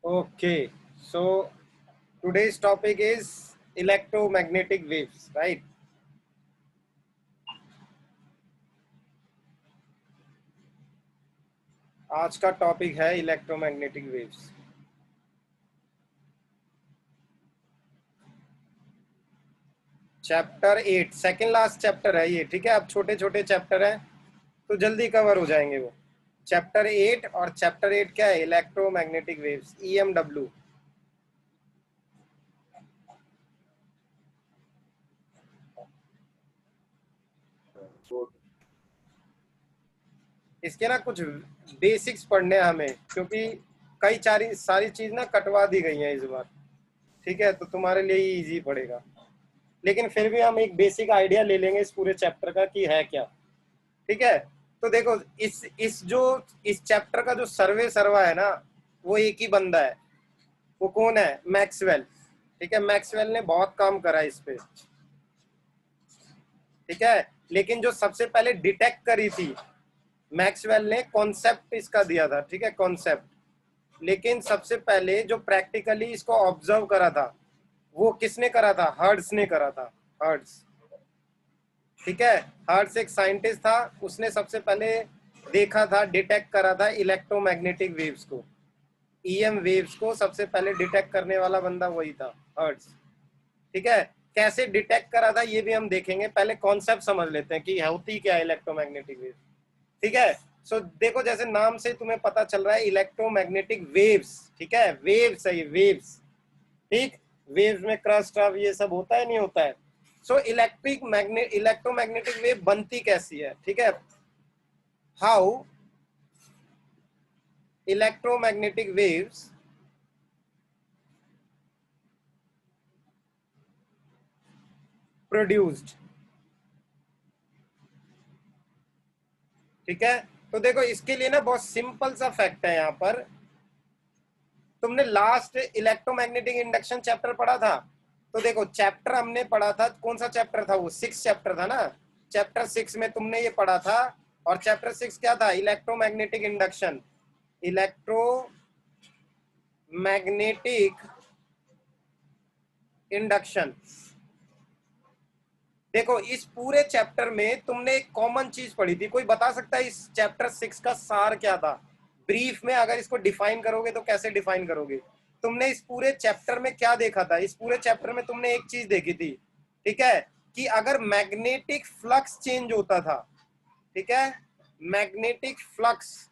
Okay, so today's topic is electromagnetic waves, right? आज का topic है electromagnetic waves. Chapter 8 second last chapter है ये, ठीक है। अब छोटे छोटे चैप्टर हैं तो जल्दी कवर हो जाएंगे वो। चैप्टर 8, और चैप्टर 8 क्या है? Electromagnetic waves, EMW। इसके ना कुछ बेसिक्स पढ़ने हैं हमें, क्योंकि कई सारी चीज ना कटवा दी गई है इस बार, ठीक है। तो तुम्हारे लिए ही इजी पड़ेगा, लेकिन फिर भी हम एक बेसिक आइडिया ले लेंगे इस पूरे चैप्टर का कि है क्या, ठीक है। तो देखो, इस चैप्टर का जो सर्वा है ना, वो एक ही बंदा है। वो कौन है? मैक्सवेल, ठीक है। मैक्सवेल ने बहुत काम करा इस पे, ठीक है। लेकिन जो सबसे पहले डिटेक्ट करी थी, मैक्सवेल ने कॉन्सेप्ट इसका दिया था, ठीक है, कॉन्सेप्ट। लेकिन सबसे पहले जो प्रैक्टिकली इसको ऑब्जर्व करा था, वो किसने करा था? हर्ट्ज ने करा था। हर्ट्ज, ठीक है। हर्ट्ज एक साइंटिस्ट था, उसने सबसे पहले देखा था, डिटेक्ट करा था इलेक्ट्रोमैग्नेटिक वेव्स को, EM वेव्स को सबसे पहले डिटेक्ट करने वाला बंदा वही था, हर्ट्ज, ठीक है। कैसे डिटेक्ट करा था ये भी हम देखेंगे, पहले कॉन्सेप्ट समझ लेते हैं कि होती क्या है इलेक्ट्रोमैग्नेटिक वेव, ठीक है। सो देखो, जैसे नाम से तुम्हें पता चल रहा है इलेक्ट्रोमैग्नेटिक वेव्स, ठीक है। वेव्स है ये, वेव्स, ठीक। वेव्स में क्रस्ट ऑफ ये सब होता है, नहीं होता है। सो इलेक्ट्रोमैग्नेटिक वेव बनती कैसी है, ठीक है। हाउ इलेक्ट्रोमैग्नेटिक वेव्स प्रोड्यूस्ड, ठीक है। तो देखो, इसके लिए ना बहुत सिंपल सा फैक्ट है यहाँ पर। तुमने लास्ट इलेक्ट्रोमैग्नेटिक इंडक्शन चैप्टर पढ़ा था, तो देखो चैप्टर हमने पढ़ा था, कौन सा चैप्टर था वो? 6 चैप्टर था ना। चैप्टर 6 में तुमने ये पढ़ा था, और चैप्टर 6 क्या था? Electromagnetic induction, electromagnetic induction. देखो, इस पूरे चैप्टर में तुमने एक कॉमन चीज पढ़ी थी। कोई बता सकता है इस चैप्टर 6 का सार क्या था? ब्रीफ में अगर इसको डिफाइन करोगे तो कैसे डिफाइन करोगे? तुमने इस पूरे चैप्टर में क्या देखा था? इस पूरे चैप्टर में तुमने एक चीज देखी थी, ठीक है, कि अगर मैग्नेटिक फ्लक्स चेंज होता था, ठीक है, मैग्नेटिक फ्लक्स,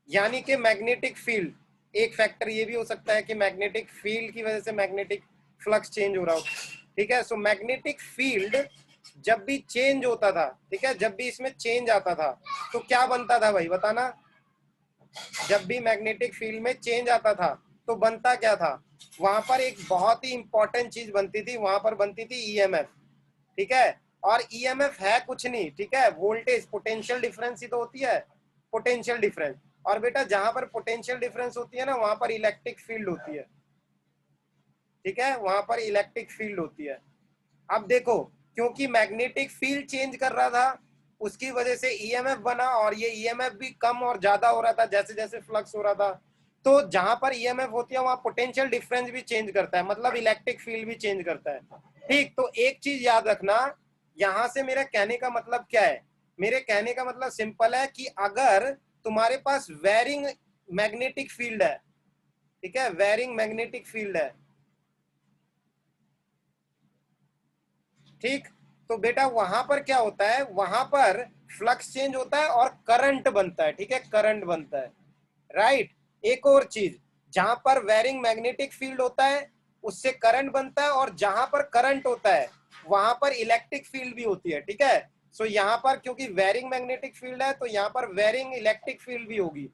यानी कि मैग्नेटिक फील्ड, एक फैक्टर ये भी हो सकता है कि मैग्नेटिक फील्ड की वजह से मैग्नेटिक फ्लक्स चेंज हो रहा हो, ठीक है। सो मैग्नेटिक फील्ड जब भी चेंज होता था, ठीक है, जब भी इसमें चेंज आता था, तो क्या बनता था भाई, बताना। जब भी मैग्नेटिक फील्ड में चेंज आता था तो बनता क्या था? वहां पर एक बहुत ही इंपॉर्टेंट चीज बनती थी, वहां पर बनती थी EMF, ठीक है। और EMF है कुछ नहीं, ठीक है, वोल्टेज, पोटेंशियल डिफरेंस ही तो होती है, पोटेंशियल डिफरेंस। और बेटा, जहां पर पोटेंशियल डिफरेंस होती है ना, वहां पर इलेक्ट्रिक फील्ड होती है, ठीक है, वहां पर इलेक्ट्रिक फील्ड होती है। अब देखो, क्योंकि मैग्नेटिक फील्ड चेंज कर रहा था, उसकी वजह से EMF बना, और ये EMF भी कम और ज्यादा हो रहा था जैसे जैसे फ्लक्स हो रहा था। तो जहां पर EMF होती है वहां पोटेंशियल डिफरेंस भी चेंज करता है, मतलब इलेक्ट्रिक फील्ड भी चेंज करता है, ठीक। तो एक चीज याद रखना, यहां से मेरा कहने का मतलब क्या है? मेरे कहने का मतलब सिंपल है कि अगर तुम्हारे पास वेरिंग मैग्नेटिक फील्ड है, ठीक है, वेरिंग मैग्नेटिक फील्ड है, ठीक, तो बेटा वहां पर क्या होता है? वहां पर फ्लक्स चेंज होता है और करंट बनता है, ठीक है, करंट बनता है, राइट। एक और चीज, जहां पर वेरिंग मैग्नेटिक फील्ड होता है उससे करंट बनता है, और जहां पर करंट होता है वहां पर इलेक्ट्रिक फील्ड भी होती है, ठीक है। सो यहां पर क्योंकि वेरिंग मैग्नेटिक फील्ड है तो यहां पर वेरिंग इलेक्ट्रिक फील्ड भी होगी,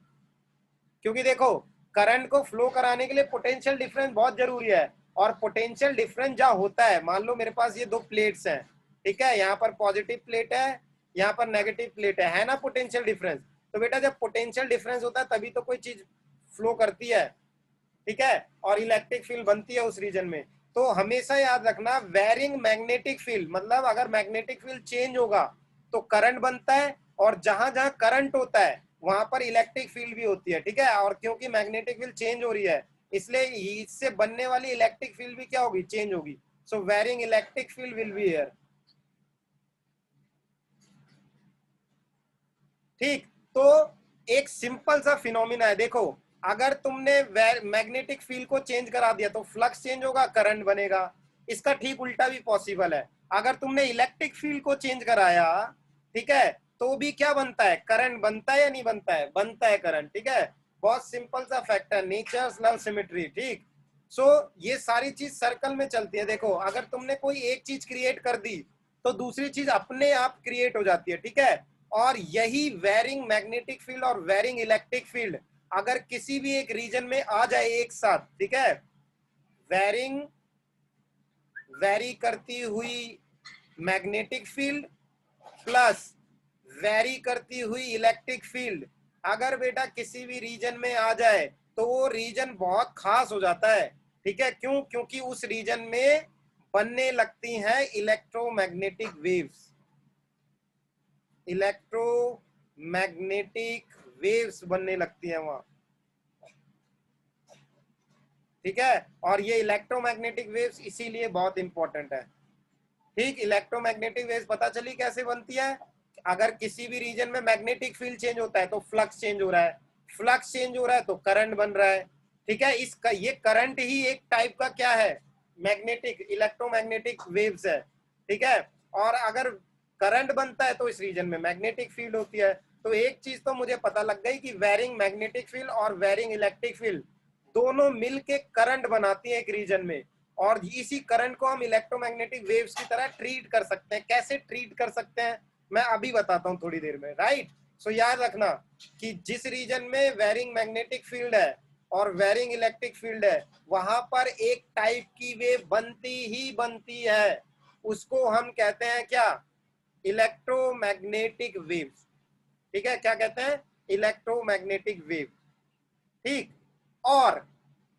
क्योंकि देखो, करंट को फ्लो कराने के लिए पोटेंशियल डिफरेंस बहुत जरूरी है। और पोटेंशियल डिफरेंस जहां होता है, मान लो मेरे पास ये दो प्लेट्स हैं, ठीक है, यहाँ पर पॉजिटिव प्लेट है, यहाँ पर नेगेटिव प्लेट है ना, पोटेंशियल डिफरेंस। तो बेटा, जब पोटेंशियल डिफरेंस होता है तभी तो कोई चीज फ्लो करती है, ठीक है, और इलेक्ट्रिक फील्ड बनती है उस रीजन में। तो हमेशा याद रखना, वेरिंग मैग्नेटिक फील्ड मतलब अगर मैग्नेटिक फील्ड चेंज होगा तो करंट बनता है, और जहां जहां करंट होता है वहां पर इलेक्ट्रिक फील्ड भी होती है, ठीक है। और क्योंकि मैग्नेटिक फील्ड चेंज हो रही है, इसलिए इससे बनने वाली इलेक्ट्रिक फील्ड भी क्या होगी, चेंज होगी। So varying electric field will be here. ठीक, तो एक सिंपल सा फिनोमिना है, देखो अगर तुमने मैग्नेटिक फील्ड को चेंज करा दिया तो फ्लक्स चेंज होगा, करंट बनेगा। इसका ठीक उल्टा भी पॉसिबल है, अगर तुमने इलेक्ट्रिक फील्ड को चेंज कराया, ठीक है, तो भी क्या बनता है, करंट बनता है या नहीं बनता है, बनता है करंट, ठीक है। बहुत सिंपल सा फैक्ट है, नेचर्स लव सिमेट्री, ठीक। सो ये सारी चीज सर्कल में चलती है। देखो अगर तुमने कोई एक चीज क्रिएट कर दी तो दूसरी चीज अपने आप क्रिएट हो जाती है, ठीक है। और यही वेरिंग मैग्नेटिक फील्ड और वेरिंग इलेक्ट्रिक फील्ड अगर किसी भी एक रीजन में आ जाए एक साथ, ठीक है, वेरिंग वेरी करती हुई मैग्नेटिक फील्ड प्लस वेरी करती हुई इलेक्ट्रिक फील्ड अगर बेटा किसी भी रीजन में आ जाए तो वो रीजन बहुत खास हो जाता है, ठीक है। क्यों, क्योंकि उस रीजन में बनने लगती हैं इलेक्ट्रोमैग्नेटिक वेव्स, इलेक्ट्रोमैग्नेटिक वेव्स बनने लगती हैं वहां, ठीक है। और ये इलेक्ट्रोमैग्नेटिक वेव्स इसीलिए बहुत इंपॉर्टेंट है, ठीक। इलेक्ट्रोमैग्नेटिक वेव्स पता चली कैसे बनती है, अगर किसी भी रीजन में मैग्नेटिक फील्ड चेंज होता है तो फ्लक्स चेंज हो रहा है, फ्लक्स चेंज हो रहा है तो करंट बन रहा है, ठीक है। इसका ये करंट ही एक टाइप का क्या है, मैग्नेटिक इलेक्ट्रोमैग्नेटिक वेव्स है, ठीक है। और अगर करंट बनता है तो इस रीजन में मैग्नेटिक फील्ड होती है। तो एक चीज तो मुझे पता लग गई कि वेरिंग मैग्नेटिक फील्ड और वेरिंग इलेक्ट्रिक फील्ड दोनों मिलके करंट बनाती है एक रीजन में, और इसी करंट को हम इलेक्ट्रोमैग्नेटिक वेव्स की तरह ट्रीट कर सकते हैं। कैसे ट्रीट कर सकते हैं मैं अभी बताता हूं थोड़ी देर में, राइट। सो याद रखना कि जिस रीजन में वेरिंग मैग्नेटिक फील्ड है और वेरिंग इलेक्ट्रिक फील्ड है वहां पर एक टाइप की वेव बनती ही बनती है, उसको हम कहते हैं क्या, इलेक्ट्रोमैग्नेटिक वेव्स, ठीक है। क्या कहते हैं, इलेक्ट्रोमैग्नेटिक वेव, ठीक। और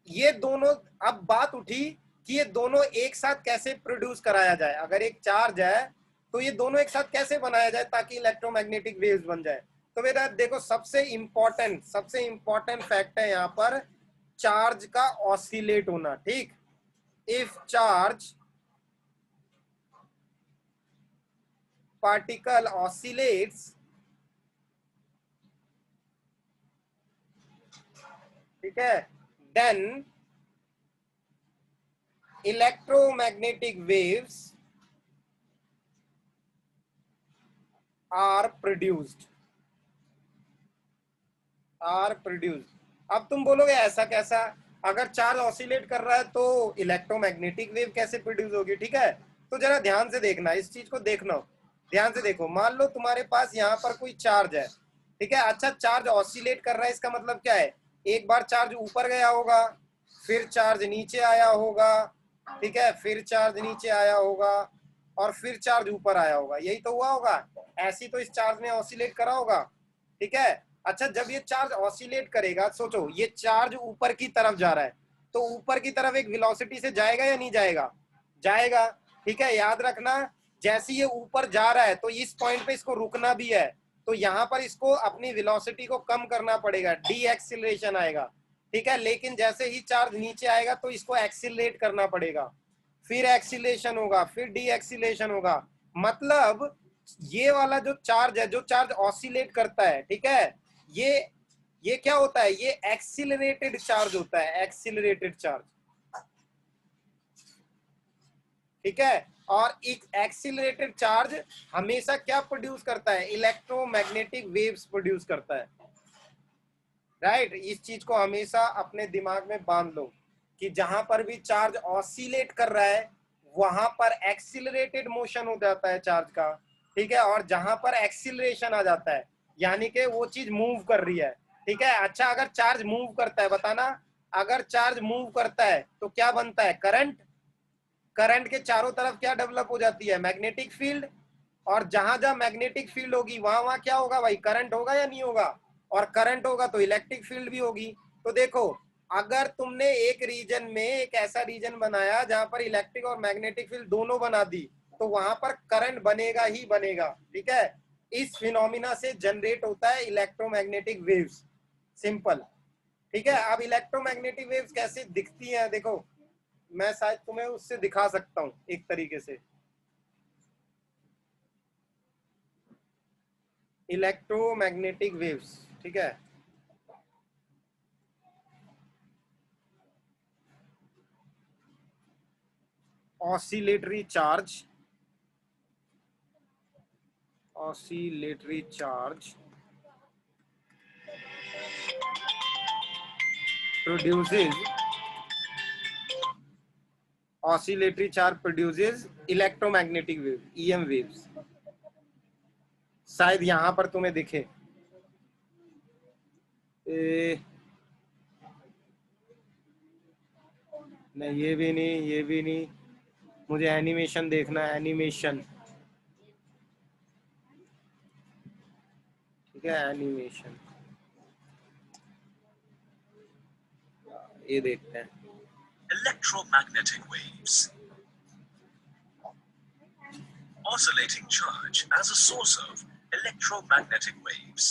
ये दोनों, अब बात उठी कि ये दोनों एक साथ कैसे प्रोड्यूस कराया जाए, अगर एक चार्ज है तो ये दोनों एक साथ कैसे बनाया जाए ताकि इलेक्ट्रोमैग्नेटिक वेव्स बन जाए। तो बेटा देखो सबसे इंपॉर्टेंट फैक्ट है यहाँ पर चार्ज का ऑसिलेट होना, ठीक। इफ चार्ज पार्टिकल ऑसिलेट्स, ठीक है, then electromagnetic waves are produced, are produced. अब तुम बोलोगे ऐसा कैसा, अगर चार्ज ऑसिलेट कर रहा है तो इलेक्ट्रोमैग्नेटिक वेव कैसे प्रोड्यूस होगी, ठीक है। तो जरा ध्यान से देखना, इस चीज को देखना, ध्यान से देखो। मान लो तुम्हारे पास यहाँ पर कोई चार्ज है, ठीक है। अच्छा चार्ज ऑसिलेट कर रहा है, इसका मतलब क्या है, एक बार चार्ज ऊपर गया होगा, फिर चार्ज नीचे आया होगा, ठीक है, फिर चार्ज नीचे आया होगा और फिर चार्ज ऊपर आया होगा, यही तो हुआ होगा। ऐसी तो इस चार्ज ने ऑसिलेट करा होगा, ठीक है। अच्छा जब ये चार्ज ऑसिलेट करेगा, सोचो ये चार्ज ऊपर की तरफ जा रहा है, तो ऊपर की तरफ एक वेलोसिटी से जाएगा या नहीं जाएगा, जाएगा, ठीक है। याद रखना जैसे ये ऊपर जा रहा है तो इस पॉइंट पे इसको रुकना भी है, तो यहाँ पर इसको अपनी वेलोसिटी को कम करना पड़ेगा, डी एक्सिलरेशन आएगा, ठीक है। लेकिन जैसे ही चार्ज नीचे आएगा तो इसको एक्सिलरेट करना पड़ेगा, फिर एक्सिलेशन होगा, फिर डी एक्सिलेशन होगा। मतलब ये वाला जो चार्ज है, जो चार्ज ऑसिलेट करता है, ठीक है, ये क्या होता है, ये एक्सिलरेटेड चार्ज होता है, एक्सिलरेटेड चार्ज, ठीक है। और एक एक्सिलरेटेड चार्ज हमेशा क्या प्रोड्यूस करता है, इलेक्ट्रोमैग्नेटिक वेव्स प्रोड्यूस करता है, राइट। इस चीज को हमेशा अपने दिमाग में बांध लो कि जहां पर भी चार्ज ऑसिलेट कर रहा है वहां पर एक्सिलरेटेड मोशन हो जाता है चार्ज का, ठीक है। और जहां पर एक्सिलरेशन आ जाता है यानी कि वो चीज मूव कर रही है, ठीक है। अच्छा अगर चार्ज मूव करता है, बताना, अगर चार्ज मूव करता है तो क्या बनता है, करंट, करंट के चारों तरफ क्या डेवलप हो जाती है, मैग्नेटिक फील्ड, और जहां जहां मैग्नेटिक फील्ड होगी वहां वहां क्या होगा भाई, करंट होगा या नहीं होगा, और करंट होगा तो इलेक्ट्रिक फील्ड भी होगी। तो देखो अगर तुमने एक रीजन में एक ऐसा रीजन बनाया जहां पर इलेक्ट्रिक और मैग्नेटिक फील्ड दोनों बना दी तो वहां पर करंट बनेगा ही बनेगा, ठीक है। इस फिनोमिना से जनरेट होता है इलेक्ट्रोमैग्नेटिक वेव्स, सिंपल। ठीक है, अब इलेक्ट्रोमैग्नेटिक वेव्स कैसे दिखती हैं, देखो मैं शायद तुम्हें उससे दिखा सकता हूं एक तरीके से। इलेक्ट्रोमैग्नेटिक वेव्स, ठीक है, oscillatory charge, oscillatory charge produces oscillatory charge produces electromagnetic wave, EM waves। शायद यहां पर तुम्हें दिखे। नहीं ये भी नहीं, ये भी नहीं, मुझे एनिमेशन देखना है, एनिमेशन। ठीक है, एनिमेशन ये देखते हैं। Electromagnetic waves. Oscillating charge as a source of electromagnetic waves.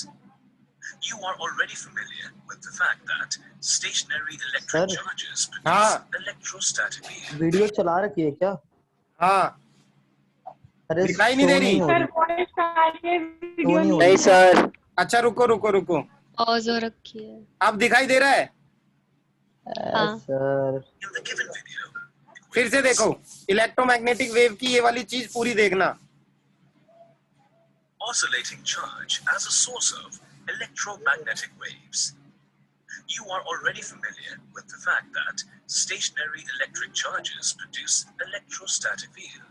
You are already familiar with the fact that stationary electric charges produce electrostatic field. Video चला रखी है क्या? हाँ, अरे दिखाई नहीं दे रही? नहीं सर। अच्छा रुको रुको रुको, पॉज हो रखी है। अब दिखाई दे रहा है? हाँ sir In the given video, फिर से देखो, इलेक्ट्रोमैग्नेटिक वेव की ये वाली चीज पूरी देखना। oscillating charge as a source of electromagnetic waves. You are already familiar with the fact that stationary electric charges produce electrostatic field.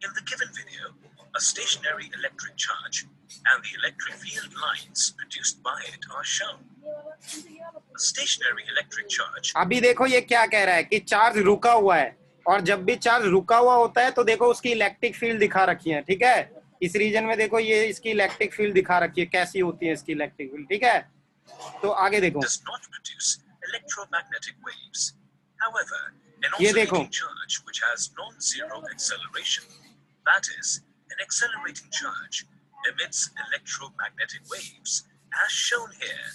In the given video, a stationary electric charge and the electric field lines produced by it are shown. A stationary electric charge. अभी देखो ये क्या कह रहा है कि charge रुका हुआ है, और जब भी चार्ज रुका हुआ होता है तो देखो उसकी इलेक्ट्रिक फील्ड दिखा रखी है। ठीक है, इस रीजन में देखो ये इसकी इलेक्ट्रिक फील्ड दिखा रखी है, कैसी होती है इसकी इलेक्ट्रिक फील्ड। ठीक है, तो आगे देखो, Does not produce electromagnetic waves. However, an ये देखो, oscillating charge which has non-zero acceleration, that is, an accelerating charge, emits electromagnetic waves, as shown here.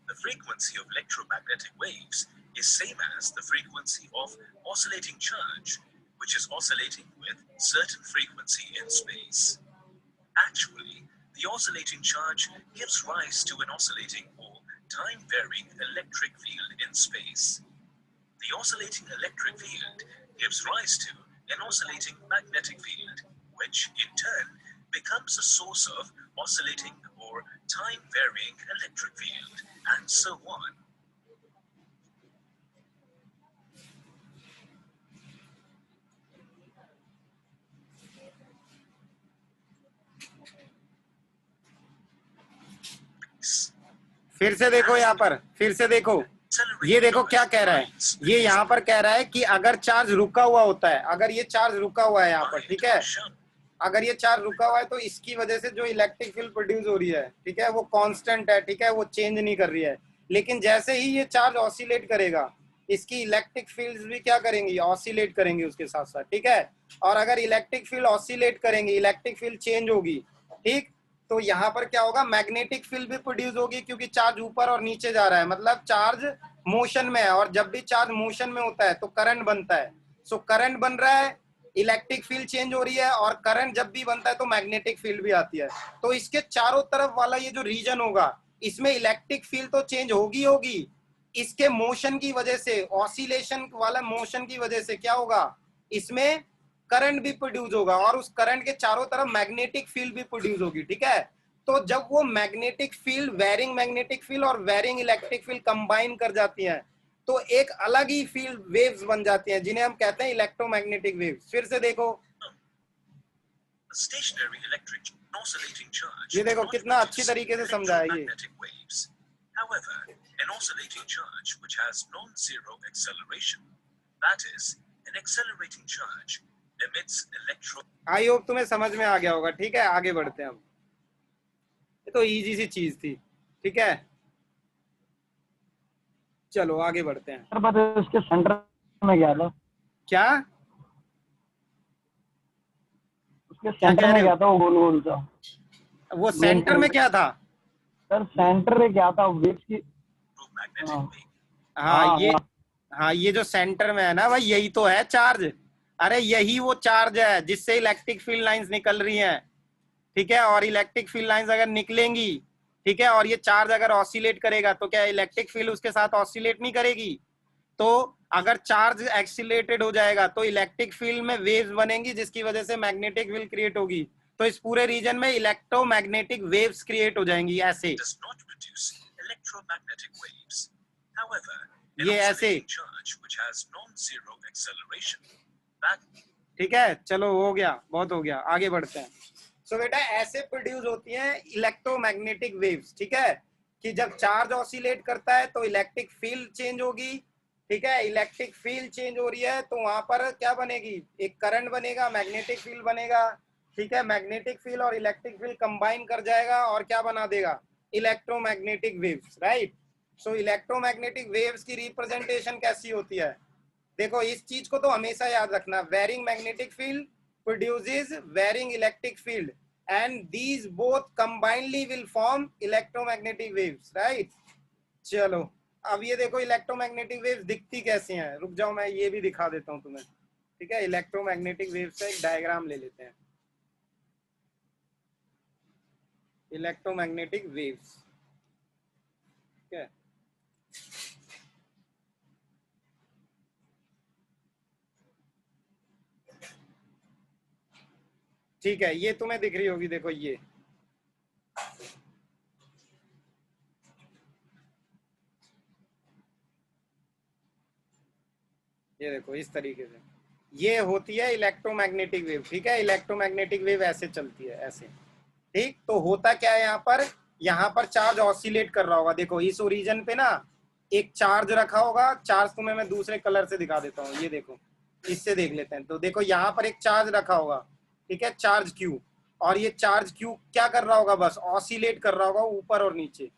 The frequency of electromagnetic waves is same as the frequency of oscillating charge, which is oscillating with certain frequency in space. Actually, the oscillating charge gives rise to an oscillating or time-varying electric field in space. The oscillating electric field gives rise to an oscillating magnetic field, which in turn becomes a source of oscillating or time-varying electric field, and so on. फिर से देखो यहाँ पर, फिर से देखो, ये देखो क्या कह रहा है। ये यहाँ पर कह रहा है कि अगर चार्ज रुका हुआ होता है, अगर ये चार्ज रुका हुआ है यहाँ पर, ठीक है, अगर ये चार्ज रुका हुआ है तो इसकी वजह से जो इलेक्ट्रिक फील्ड प्रोड्यूस हो रही है, ठीक है, वो कांस्टेंट है। ठीक है, वो चेंज नहीं कर रही है। लेकिन जैसे ही ये चार्ज ऑसिलेट करेगा, इसकी इलेक्ट्रिक फील्ड्स भी क्या करेंगी, ऑसिलेट करेंगी उसके साथ साथ। ठीक है, और अगर इलेक्ट्रिक फील्ड ऑसिलेट करेंगी, इलेक्ट्रिक फील्ड चेंज होगी, ठीक, तो यहाँ पर क्या होगा, मैग्नेटिक फील्ड भी प्रोड्यूस होगी, क्योंकि चार्ज ऊपर और नीचे जा रहा है, मतलब चार्ज मोशन में है, और जब भी चार्ज मोशन में होता है तो करंट बनता है। सो करंट बन रहा है, इलेक्ट्रिक फील्ड चेंज हो रही है, और करंट जब भी बनता है तो मैग्नेटिक फील्ड भी आती है। तो इसके चारों तरफ वाला ये जो रीजन होगा, इसमें इलेक्ट्रिक फील्ड तो चेंज होगी होगी, इसके मोशन की वजह से, ऑसिलेशन वाला मोशन की वजह से क्या होगा, इसमें करंट भी प्रोड्यूस होगा, और उस करंट के चारों तरफ मैग्नेटिक फील्ड भी प्रोड्यूस होगी। ठीक है, तो जब वो magnetic field, varying magnetic field और वेरिंग इलेक्ट्रिक फील्ड कंबाइन कर जाती हैं, तो एक अलग ही फील्ड वेव्स बन जाती हैं, जिन्हें हम कहते हैं इलेक्ट्रोमैग्नेटिक वेव्स। फिर से देखो, stationary electric oscillating charge. ये देखो कितना अच्छी तरीके से समझाया ये। Electromagnetic waves. However, an oscillating charge which has non-zero acceleration, that is, an accelerating charge, emits electro. I hope तुम्हें समझ में आ गया होगा। ठीक है, आगे बढ़ते हैं हम। ये तो इजी सी चीज थी। ठीक है, चलो आगे बढ़ते हैं। उसके सेंटर में गया था, क्या उसके सेंटर में गया था, वो गोल गोल सा। वो सेंटर में क्या था? सर सेंटर में क्या था वेव्स की? Electromagnetic हाँ। wave. हाँ ये, हाँ। हाँ ये जो सेंटर में है ना भाई, यही तो है चार्ज। अरे यही वो चार्ज है जिससे इलेक्ट्रिक फील्ड लाइंस निकल रही हैं, ठीक है। और इलेक्ट्रिक फील्ड लाइंस अगर निकलेंगी, ठीक है, और ये चार्ज अगर ऑसिलेट करेगा तो क्या इलेक्ट्रिक फील्ड उसके साथ ऑसिलेट नहीं करेगी? तो अगर चार्ज एक्सीलेटेड हो जाएगा तो इलेक्ट्रिक फील्ड में वेव्स बनेंगी, जिसकी वजह से मैग्नेटिक फील्ड क्रिएट होगी। तो इस पूरे रीजन में इलेक्ट्रोमैग्नेटिक वेव्स क्रिएट हो जाएंगी ऐसे, Does not produce electromagnetic waves. However, an ये ऐसे, oscillating charge which has non-zero acceleration, that ठीक है। चलो हो गया, बहुत हो गया, आगे बढ़ते हैं। सो बेटा ऐसे प्रोड्यूस होती हैं इलेक्ट्रोमैग्नेटिक वेव्स, ठीक है, कि जब चार्ज ऑसिलेट करता है तो इलेक्ट्रिक फील्ड चेंज होगी, ठीक है। इलेक्ट्रिक फील्ड चेंज हो रही है तो वहां पर क्या बनेगी, एक करंट बनेगा, मैग्नेटिक फील्ड बनेगा, ठीक है। मैग्नेटिक फील्ड और इलेक्ट्रिक फील्ड कंबाइन कर जाएगा और क्या बना देगा, इलेक्ट्रोमैग्नेटिक वेव्स, राइट। सो इलेक्ट्रोमैग्नेटिक वेव्स की रिप्रेजेंटेशन कैसी होती है? देखो इस चीज को तो हमेशा याद रखना, varying magnetic field produces varying electric field and these both combinedly will form electromagnetic waves, right? चलो अब ये देखो इलेक्ट्रोमैग्नेटिक वेव्स दिखती कैसी हैं, रुक जाओ मैं ये भी दिखा देता हूँ तुम्हें, ठीक है। इलेक्ट्रोमैग्नेटिक वेव्स का एक डायग्राम ले लेते हैं। इलेक्ट्रोमैग्नेटिक वेव्स, ठीक है। ठीक है, ये तुम्हें दिख रही होगी, देखो ये देखो इस तरीके से ये होती है इलेक्ट्रोमैग्नेटिक वेव, ठीक है। इलेक्ट्रोमैग्नेटिक वेव ऐसे चलती है, ऐसे, ठीक। तो होता क्या है यहाँ पर चार्ज ऑसिलेट कर रहा होगा, देखो इस ओरिजिन पे ना एक चार्ज रखा होगा। चार्ज तुम्हें मैं दूसरे कलर से दिखा देता हूँ, ये देखो, इससे देख लेते हैं। तो देखो यहाँ पर एक चार्ज रखा होगा, ठीक है, चार्ज क्यू। और ये चार्ज क्यू क्या कर रहा होगा, बस ऑसिलेट कर रहा होगा ऊपर और नीचे,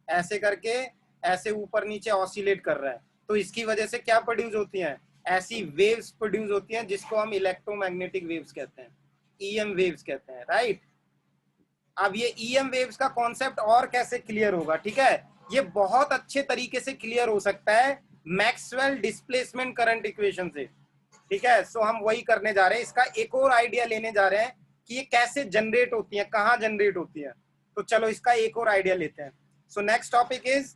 ऐसे करके, ऐसे ऊपर नीचे ऑसिलेट कर रहा है। तो इसकी वजह से क्या प्रोड्यूस होती हैं, ऐसी वेव्स प्रोड्यूस होती हैं जिसको हम इलेक्ट्रोमैग्नेटिक वेव्स कहते हैं, ईएम वेव्स कहते हैं, राइट। अब ये ईएम वेव्स का कॉन्सेप्ट और कैसे क्लियर होगा, ठीक है, ये बहुत अच्छे तरीके से क्लियर हो सकता है मैक्सवेल डिस्प्लेसमेंट करंट इक्वेशन से, ठीक है। सो हम वही करने जा रहे हैं, इसका एक और आइडिया लेने जा रहे हैं कि ये कैसे जनरेट होती है, कहाँ जनरेट होती है। तो चलो इसका एक और आइडिया लेते हैं। So next topic is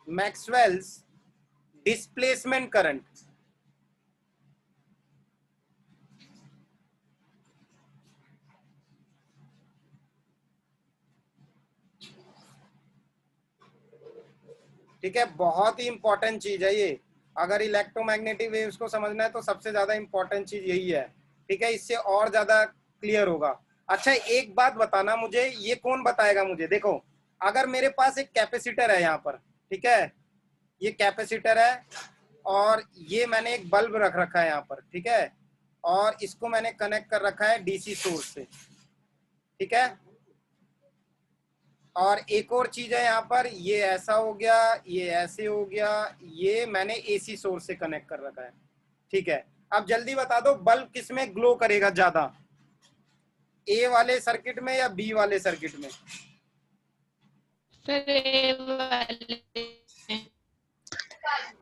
Maxwell's displacement current. ठीक है, बहुत ही इंपॉर्टेंट चीज है ये। अगर इलेक्ट्रोमैग्नेटिक वेव्स को समझना है तो सबसे ज्यादा इंपॉर्टेंट चीज यही है, ठीक है। इससे और ज्यादा क्लियर होगा। अच्छा एक बात बताना मुझे, ये कौन बताएगा मुझे, देखो अगर मेरे पास एक कैपेसिटर है यहाँ पर, ठीक है, ये कैपेसिटर है और ये मैंने एक बल्ब रख रखा है यहाँ पर, ठीक है, और इसको मैंने कनेक्ट कर रखा है डीसी सोर्स से, ठीक है। और एक और चीज है यहाँ पर, ये ऐसा हो गया, ये ऐसे हो गया, ये मैंने एसी सोर्स से कनेक्ट कर रखा है, ठीक है। अब जल्दी बता दो बल्ब किस में ग्लो करेगा ज्यादा, ए वाले सर्किट में या बी वाले सर्किट में?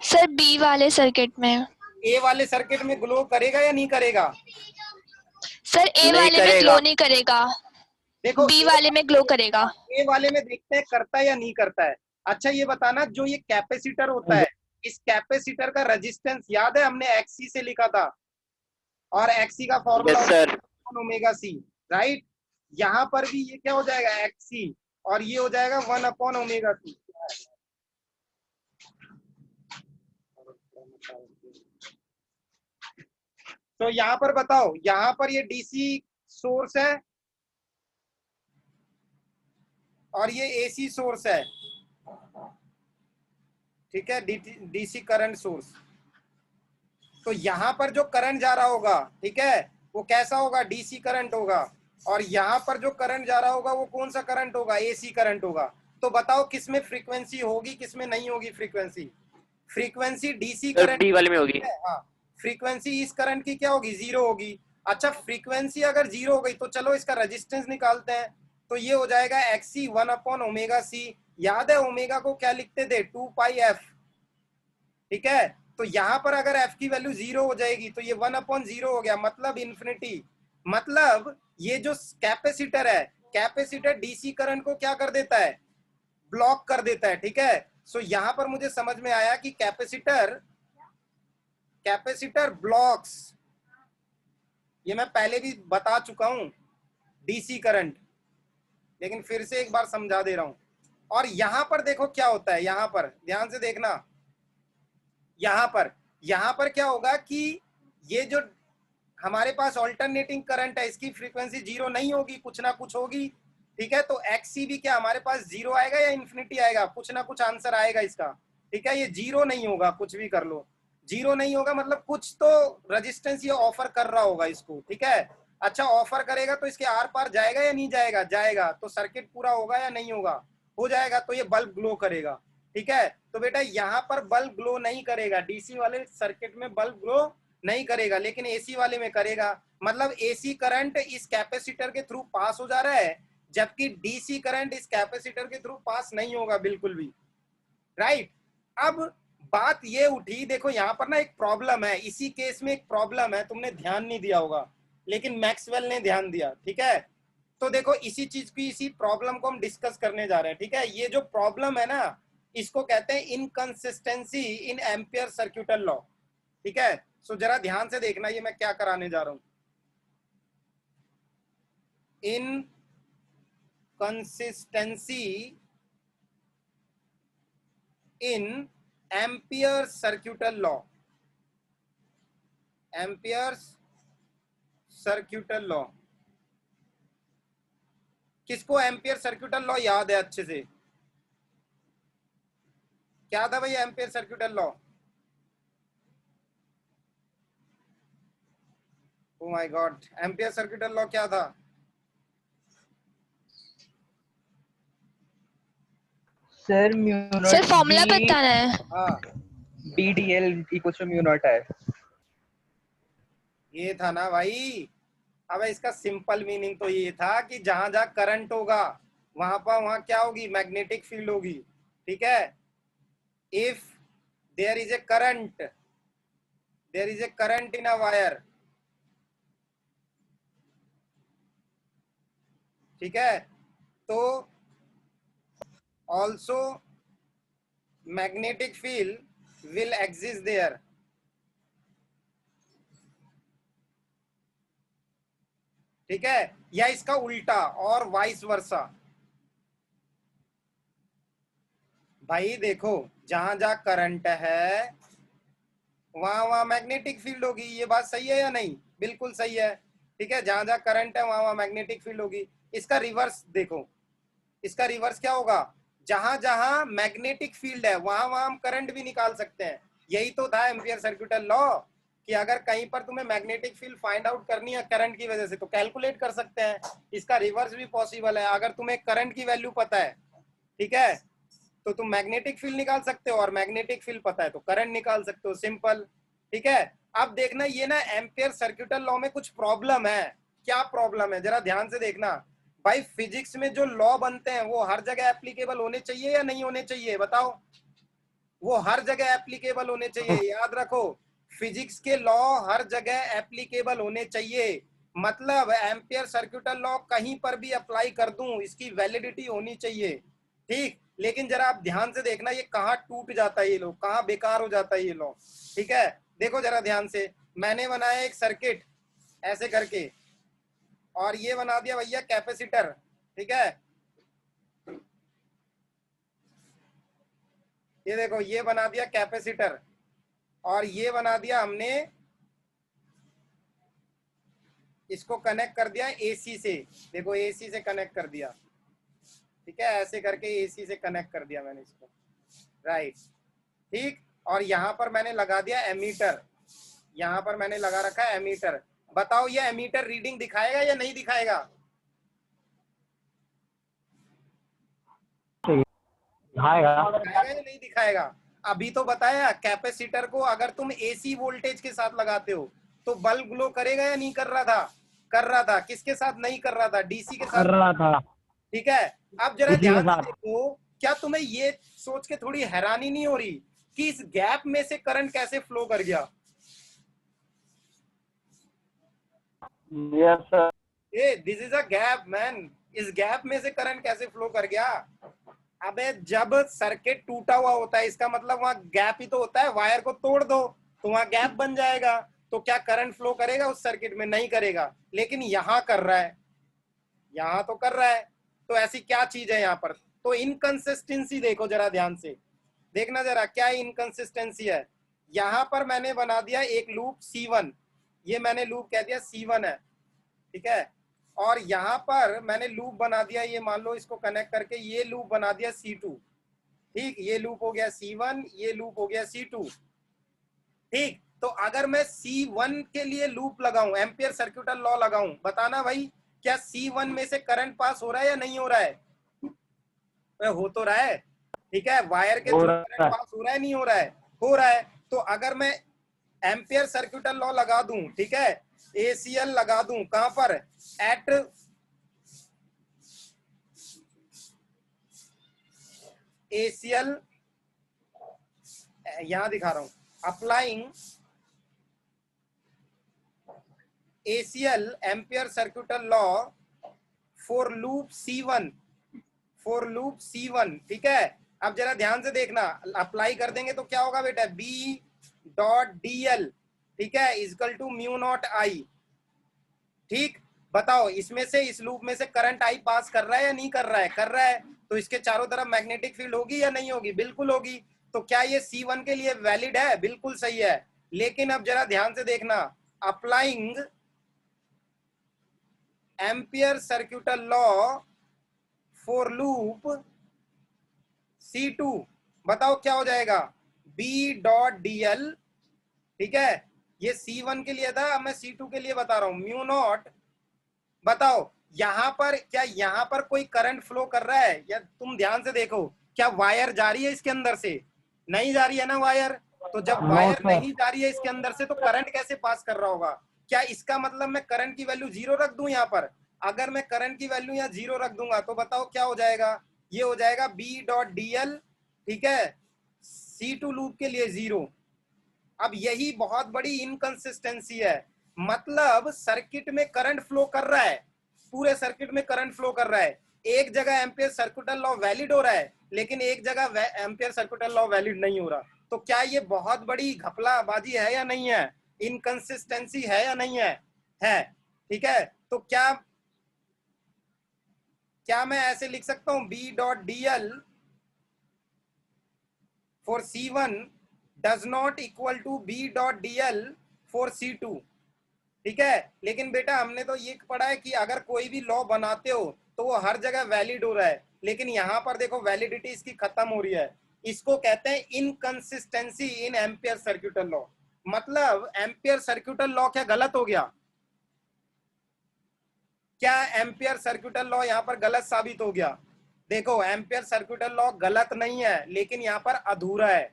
सर बी वाले सर्किट में। ए वाले सर्किट में ग्लो करेगा या नहीं करेगा? सर ए वाले में ग्लो नहीं करेगा, देखो बी वाले में ग्लो करेगा। ए वाले में देखते हैं करता है या नहीं करता है। अच्छा ये बताना, जो ये कैपेसिटर होता है, इस कैपेसिटर का रेजिस्टेंस याद है, हमने एक्सी से लिखा था, और एक्सी का फॉर्मूला ओमेगा सी, राइट। यहाँ पर भी ये क्या हो जाएगा, एक्सी, और ये हो जाएगा 1/ओमेगा सी। तो यहाँ पर बताओ, यहाँ पर ये डीसी सोर्स है और ये एसी सोर्स है, ठीक है, डीसी करंट सोर्स। तो यहाँ पर जो करंट जा रहा होगा, ठीक है, वो कैसा होगा, डीसी करंट होगा। और यहाँ पर जो करंट जा रहा होगा वो कौन सा करंट होगा, एसी करंट होगा। तो बताओ किसमें फ्रीक्वेंसी होगी, किसमें नहीं होगी frequency? Frequency DC current D वाले में होगी। हाँ, फ्रीक्वेंसी इस करंट की क्या होगी, 0 होगी। अच्छा फ्रीक्वेंसी अगर 0 हो गई तो चलो इसका रेजिस्टेंस निकालते हैं, तो ये हो जाएगा XC 1/ωc। याद है ओमेगा को क्या लिखते थे, 2πf, ठीक है। तो यहां पर अगर f की वैल्यू 0 हो जाएगी तो ये 1/0 हो गया, मतलब इन्फिनिटी। मतलब ये जो कैपेसिटर है, कैपेसिटर डीसी करंट को क्या कर देता है, ब्लॉक कर देता है, ठीक है। सो यहां पर मुझे समझ में आया कि कैपेसिटर ब्लॉक्स, ये मैं पहले भी बता चुका हूं, डीसी करंट, लेकिन फिर से एक बार समझा दे रहा हूं। और यहां पर देखो क्या होता है, यहां पर ध्यान से देखना, यहां पर क्या होगा कि ये जो हमारे पास ऑल्टरनेटिंग करंट है इसकी फ्रीक्वेंसी 0 नहीं होगी, कुछ ना कुछ होगी, ठीक है। तो XC भी क्या हमारे पास 0 आएगा या इन्फिनिटी आएगा, कुछ ना कुछ आंसर आएगा इसका, ठीक है। ये 0 नहीं होगा, कुछ भी कर लो, 0 नहीं होगा, मतलब कुछ तो रेजिस्टेंस ये ऑफर कर रहा होगा इसको, ठीक है। अच्छा ऑफर करेगा तो इसके आर पार जाएगा या नहीं जाएगा, जाएगा, तो सर्किट पूरा होगा या नहीं होगा, हो जाएगा, तो ये बल्ब ग्लो करेगा, ठीक है। तो बेटा यहाँ पर बल्ब ग्लो नहीं करेगा, डीसी वाले सर्किट में बल्ब ग्लो नहीं करेगा, लेकिन एसी वाले में करेगा। मतलब एसी करंट इस कैपेसिटर के थ्रू पास हो जा रहा है, जबकि डीसी करंट इस कैपेसिटर के थ्रू पास नहीं होगा बिल्कुल भी, राइट। अब बात ये उठी, देखो यहाँ पर ना एक प्रॉब्लम है, इसी केस में एक प्रॉब्लम है, तुमने ध्यान नहीं दिया होगा, लेकिन मैक्सवेल ने ध्यान दिया, ठीक है। तो देखो इसी चीज की, इसी प्रॉब्लम को हम डिस्कस करने जा रहे हैं, ठीक है। ये जो प्रॉब्लम है ना, इसको कहते हैं inconsistency in Ampere circuital law, ठीक है। सो जरा ध्यान से देखना, ये मैं क्या कराने जा रहा हूं, inconsistency in Ampere circuital law, Ampere circuital law. किसको एम्पियर सर्क्यूटल लॉ याद है अच्छे से, क्या था भाई Ampere circuital law, oh my God, Ampere circuital law क्या था, sir mu naught sir formula बताना है। हाँ BDL equals to mu naught है। ये था ना भाई। अब इसका सिंपल मीनिंग तो ये था कि जहां जहां करंट होगा वहां क्या होगी, मैग्नेटिक फील्ड होगी, ठीक है। If there is a current, there is a current in a wire, ठीक है, तो also magnetic field will exist there, ठीक है। या इसका उल्टा, और वाइस वर्सा। भाई देखो जहां जहां करंट है वहां मैग्नेटिक फील्ड होगी, ये बात सही है या नहीं, बिल्कुल सही है, ठीक है। जहां जहां करंट है वहां मैग्नेटिक फील्ड होगी। इसका रिवर्स देखो, इसका रिवर्स क्या होगा, जहां जहां मैग्नेटिक फील्ड है वहां हम करंट भी निकाल सकते हैं। यही तो था एम्पियर सर्क्यूटल लॉ, कि अगर कहीं पर तुम्हें मैग्नेटिक फील्ड फाइंड आउट करनी है करंट की वजह से तो कैलकुलेट कर सकते हैं। इसका रिवर्स भी पॉसिबल है, अगर तुम्हें करंट की वैल्यू पता है, ठीक है, तो तुम मैग्नेटिक फील्ड निकाल सकते हो, और मैग्नेटिक फील्ड पता है तो करंट निकाल सकते हो, सिंपल, ठीक है। अब देखना ये ना एम्पियर सर्क्यूटल लॉ में कुछ प्रॉब्लम है। क्या प्रॉब्लम है जरा ध्यान से देखना। भाई फिजिक्स में जो लॉ बनते हैं वो हर जगह एप्लीकेबल होने चाहिए या नहीं होने चाहिए, बताओ। वो हर जगह एप्लीकेबल होने चाहिए, याद रखो, फिजिक्स के लॉ हर जगह एप्लीकेबल होने चाहिए। मतलब एम्पियर सर्क्यूटल लॉ कहीं पर भी अप्लाई कर दूं, इसकी वैलिडिटी होनी चाहिए, ठीक। लेकिन जरा आप ध्यान से देखना ये कहाँ टूट जाता है, ये लॉ कहाँ बेकार हो जाता है ये लॉ, ठीक है। देखो जरा ध्यान से, मैंने बनाया एक सर्किट ऐसे करके, और ये बना दिया भैया कैपेसिटर, ठीक है। ये देखो ये बना दिया कैपेसिटर, और ये बना दिया हमने, इसको कनेक्ट कर दिया एसी से, देखो एसी से कनेक्ट कर दिया, ठीक है, ऐसे करके एसी से कनेक्ट कर दिया मैंने इसको, राइट, ठीक। और यहाँ पर मैंने लगा दिया एमीटर, यहाँ पर मैंने लगा रखा है एमीटर। बताओ ये एमीटर रीडिंग दिखाएगा या नहीं दिखाएगा, दिखाएगा। दिखाएगा या नहीं दिखाएगा। अभी तो बताया कैपेसिटर को अगर तुम एसी वोल्टेज के साथ लगाते हो तो बल्ब ग्लो करेगा या नहीं कर रहा था? कर रहा था। किसके साथ नहीं कर रहा था? डीसी के साथ कर रहा था ठीक है। अब जरा इसी के ध्यान से साथ। देखो, क्या तुम्हें ये सोच के थोड़ी हैरानी नहीं हो रही कि इस गैप में से करंट कैसे फ्लो कर गया? Yes sir. ये this is a gap man. इस गैप में से करंट कैसे फ्लो कर गया? अबे जब सर्किट टूटा हुआ होता है इसका मतलब वहां गैप ही तो होता है। वायर को तोड़ दो तो वहां गैप बन जाएगा, तो क्या करंट फ्लो करेगा उस सर्किट में? नहीं करेगा। लेकिन यहां कर रहा है, यहां तो कर रहा है। तो ऐसी क्या चीज है यहाँ पर? तो इनकंसिस्टेंसी देखो जरा ध्यान से, देखना जरा क्या इनकंसिस्टेंसी है। यहां पर मैंने बना दिया एक लूप C1, ये मैंने लूप कह दिया C1 है, ठीक है। और यहां पर मैंने लूप बना दिया, ये मान लो इसको कनेक्ट करके ये लूप बना दिया C2, ठीक। ये लूप हो गया C1, ये लूप हो गया C2, ठीक। तो अगर मैं C1 के लिए लूप लगाऊं, एम्पियर सर्किटल लॉ लगाऊं, बताना भाई क्या C1 में से करंट पास हो रहा है या नहीं हो रहा है? हो तो रहा है, ठीक है। वायर के हो थ्रू रहा करंट है। पास हो रहा है नहीं हो रहा है? हो रहा है। तो अगर मैं एम्पियर सर्किटल लॉ लगा दूं, ठीक है, ACL लगा दूं कहां पर? एट ACL, यहां दिखा रहा हूं, applying ACL ampere circuital law for loop C1, for loop C1, ठीक है। अब जरा ध्यान से देखना, अप्लाई कर देंगे तो क्या होगा बेटा? B.dl, ठीक है, is equal to mu not I, ठीक। बताओ इसमें से, इस लूप में से करंट आई पास कर रहा है या नहीं कर रहा है? कर रहा है। तो इसके चारों तरफ मैग्नेटिक फील्ड होगी या नहीं होगी? बिल्कुल होगी। तो क्या ये C1 के लिए वैलिड है? बिल्कुल सही है। लेकिन अब जरा ध्यान से देखना, applying ampere circuital law for loop C2, बताओ क्या हो जाएगा? B.dl, ठीक है। ये C1 के लिए था, अब मैं C2 के लिए बता रहा हूं, म्यू नॉट। बताओ यहां पर, क्या यहां पर कोई करंट फ्लो कर रहा है? या तुम ध्यान से देखो, क्या वायर जा रही है इसके अंदर से? नहीं जा रही है ना वायर। तो जब नो वायर सर। नहीं जा रही है इसके अंदर से तो करंट कैसे पास कर रहा होगा? क्या इसका मतलब मैं करंट की वैल्यू 0 रख दूं यहाँ पर? अगर मैं करंट की वैल्यू यहाँ 0 रख दूंगा तो बताओ क्या हो जाएगा? ये हो जाएगा B.dl, ठीक है, C2 लूप के लिए 0। अब यही बहुत बड़ी इनकंसिस्टेंसी है। मतलब सर्किट में करंट फ्लो कर रहा है, पूरे सर्किट में करंट फ्लो कर रहा है। एक जगह एम्पियर सर्किटल लॉ वैलिड हो रहा है, लेकिन एक जगह एम्पियर सर्किटल लॉ वैलिड नहीं हो रहा। तो क्या ये बहुत बड़ी घपलाबाजी है या नहीं है? इनकंसिस्टेंसी है या नहीं है? है, ठीक है। तो क्या क्या मैं ऐसे लिख सकता हूं, B.dl for C1 does not equal to B.dl for C2, ठीक है। लेकिन बेटा हमने तो ये पढ़ा है कि अगर कोई भी लॉ बनाते हो तो वो हर जगह वैलिड हो रहा है, लेकिन यहां पर देखो वैलिडिटी इसकी खत्म हो रही है। इसको कहते हैं inconsistency in ampere circuital law. मतलब एम्पियर सर्किटल लॉ क्या गलत हो गया? क्या एम्पियर सर्किटल लॉ यहाँ पर गलत साबित हो गया? देखो एम्पियर सर्किटल लॉ गलत नहीं है, लेकिन यहाँ पर अधूरा है,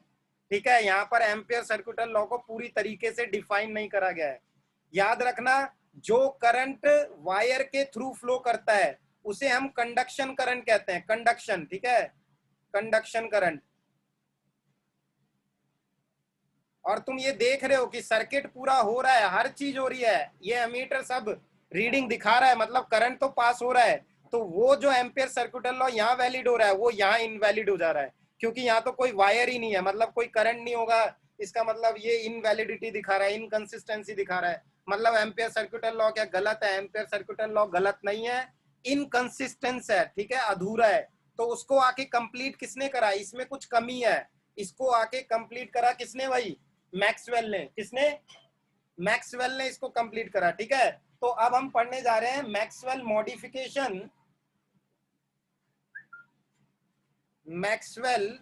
ठीक है। यहाँ पर एम्पियर सर्किटल लॉ को पूरी तरीके से डिफाइन नहीं करा गया है। याद रखना, जो करंट वायर के थ्रू फ्लो करता है उसे हम कंडक्शन करंट कहते हैं, कंडक्शन, ठीक है, कंडक्शन करंट। और तुम ये देख रहे हो कि सर्किट पूरा हो रहा है, हर चीज हो रही है, ये एमीटर सब रीडिंग दिखा रहा है, मतलब करंट तो पास हो रहा है। तो वो जो एम्पियर सर्किटल लॉ यहाँ वैलिड हो रहा है वो यहाँ इनवैलिड हो जा रहा है, क्योंकि यहाँ तो कोई वायर ही नहीं है, मतलब कोई करंट नहीं होगा। इसका मतलब ये इनवैलिडिटी दिखा रहा है, इनकंसिस्टेंसी दिखा रहा है। मतलब एम्पियर सर्किटल लॉ क्या गलत है? एम्पियर सर्किटल लॉ गलत नहीं है, इनकंसिस्टेंस है, ठीक है, अधूरा है। तो उसको आके कंप्लीट किसने करा? इसमें कुछ कमी है, इसको आके कंप्लीट करा किसने भाई? मैक्सवेल ने। किसने? मैक्सवेल ने इसको कंप्लीट करा, ठीक है। तो अब हम पढ़ने जा रहे हैं Maxwell modification, Maxwell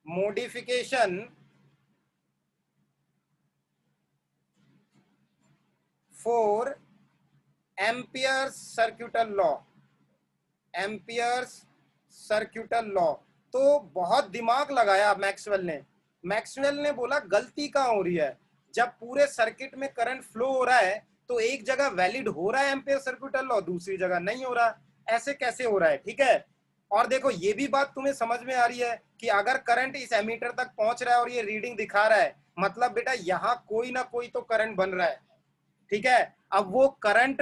modification for ampere circuital law, ampere circuital law. तो बहुत दिमाग लगाया मैक्सवेल ने बोला गलती कहाँ हो रही है, जब पूरे सर्किट में करंट फ्लो हो रहा है तो एक जगह वैलिड हो रहा है एम्पियर सर्किटल लॉ, दूसरी जगह नहीं हो रहा, ऐसे कैसे हो रहा है। ठीक है, और देखो ये भी बात तुम्हें समझ में आ रही है कि अगर करंट इस एमीटर तक पहुंच रहा है और ये रीडिंग दिखा रहा है, मतलब बेटा यहाँ कोई ना कोई तो करंट बन रहा है। ठीक है, अब वो करंट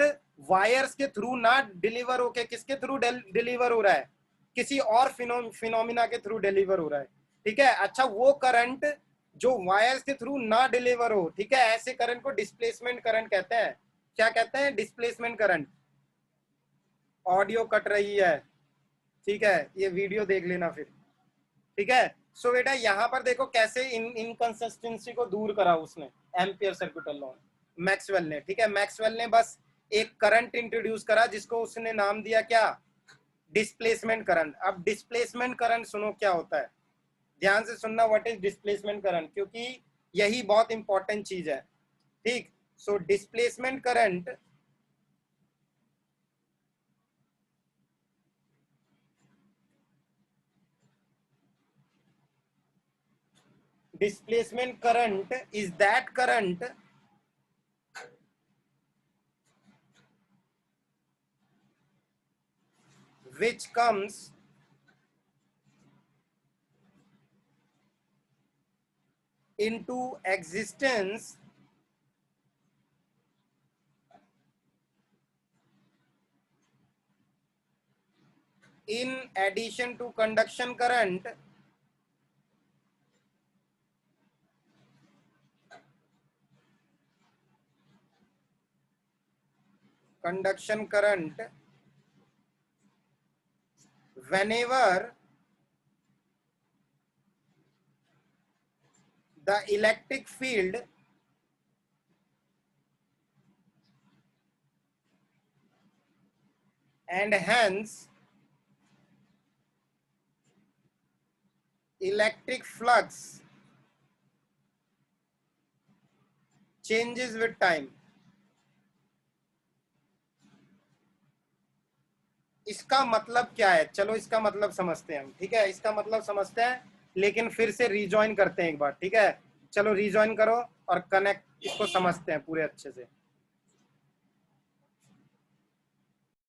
वायर्स के थ्रू ना डिलीवर होके किसके थ्रू डिलीवर हो रहा है, किसी और फिनोमिना के थ्रू डिलीवर हो रहा है। ठीक है, अच्छा वो करंट जो वायर्स के थ्रू ना डिलीवर हो, ठीक है, ऐसे करंट को डिस्प्लेसमेंट करंट कहते हैं। क्या कहते हैं? Displacement current. ऑडियो कट रही है, ठीक है, ये वीडियो देख लेना फिर। ठीक है, सो बेटा यहाँ पर देखो कैसे इनकंसिस्टेंसी को दूर करा उसने एम्पियर सर्किटल लॉ मैक्सवेल ने। ठीक है, मैक्सवेल ने बस एक करंट इंट्रोड्यूस करा जिसको उसने नाम दिया क्या? Displacement current. अब डिस्प्लेसमेंट करंट सुनो क्या होता है, ध्यान से सुनना, व्हाट इज डिस्प्लेसमेंट करंट, क्योंकि यही बहुत इंपॉर्टेंट चीज है। ठीक, so displacement current is that current which comes into existence in addition to conduction current whenever the electric field and hence electric flux changes with time। इसका मतलब क्या है, चलो इसका मतलब समझते हैं हम। ठीक है, इसका मतलब समझते हैं, लेकिन फिर से रिजॉइन करते हैं एक बार। ठीक है, चलो रिजॉइन करो और कनेक्ट इसको समझते हैं पूरे अच्छे से।